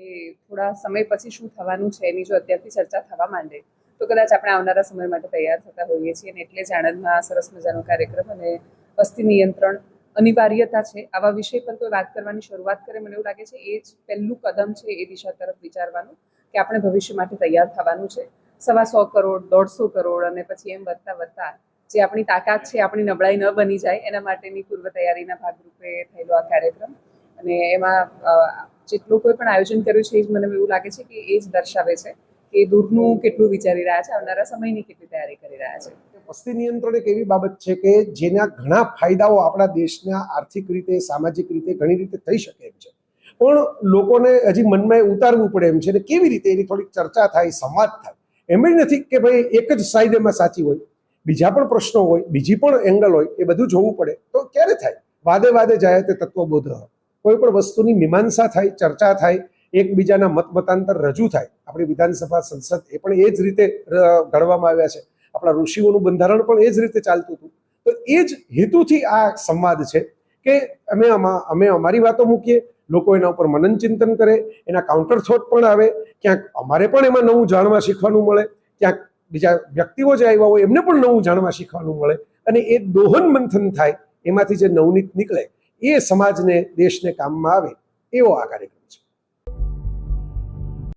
કે થોડા સમય પછી શું થવાનું છે એની જો અત્યારથી ચર્ચા થવા માંડે તો કદાચ આપણે આવનારા સમય માટે તૈયાર થતા હોઈએ છીએ. અને એટલે જ આણંદમાં સરસ મજાનો કાર્યક્રમ અને વસ્તી નિયંત્રણ અનિવાર્યતા છે આવા વિષય પર કોઈ વાત કરવાની શરૂઆત કરે, મને એવું લાગે છે એ જ પહેલું કદમ છે એ દિશા તરફ વિચારવાનું કે આપણે ભવિષ્ય માટે તૈયાર થવાનું છે. 125 કરોડ 150 કરોડ અને પછી એમ વધતા વધતા જે આપણી તાકાત છે, આપણી નબળાઈ ન બની જાય એના માટેની પૂર્વ તૈયારીના ભાગરૂપે થયેલો આ કાર્યક્રમ. અને એમાં જેટલું કોઈ પણ આયોજન કર્યું છે એ જ મને એવું લાગે છે કે એ જ દર્શાવે છે કે દૂરનું કેટલું વિચારી રહ્યા છે, આવનારા સમયની કેટલી તૈયારી કરી રહ્યા છે. વસ્તી નિયંત્રણ એક એવી બાબત છે કે જેના ઘણા ફાયદાઓ આપણા દેશના આર્થિક રીતે, સામાજિક રીતે ઘણી રીતે થઈ શકે એમ છે, પણ લોકોને હજી મનમાં ઉતારવું પડે એમ છે. ને કેવી રીતે એની થોડીક ચર્ચા થાય, સંવાદ થાય. એમ જ નથી કે ભાઈ એક જ સાઈડ એમાં સાચી હોય, બીજા પણ પ્રશ્નો હોય, બીજી પણ એંગલ હોય, એ બધું જોવું પડે. તો ક્યારે થાય? વાદે વાદે જાય તે તત્વબોધ. કોઈ પણ વસ્તુની મીમાંસા થાય, ચર્ચા થાય, એકબીજાના મત મતાંતર રજૂ થાય. આપણી વિધાનસભા, સંસદ એ પણ એ જ રીતે ઘડવામાં આવ્યા છે. આપણા ઋષિઓનું બંધારણ પણ એ જ રીતે ચાલતું હતું. તો એ જ હેતુથી આ સંવાદ છે કે અમે અમારી વાતો મૂકીએ, લોકો એના ઉપર મનન ચિંતન કરે, એના કાઉન્ટર થોટ પણ આવે. ક્યાંક અમારે પણ એમાં નવું જાણવા શીખવાનું મળે, ક્યાંક બીજા વ્યક્તિઓ જે આવ્યા હોય એમને પણ નવું જાણવા શીખવાનું મળે. અને એ દોહન મંથન થાય, એમાંથી જે નવનીત નીકળે એ સમાજને, દેશને કામમાં આવે એવો આ કાર્યક્રમ.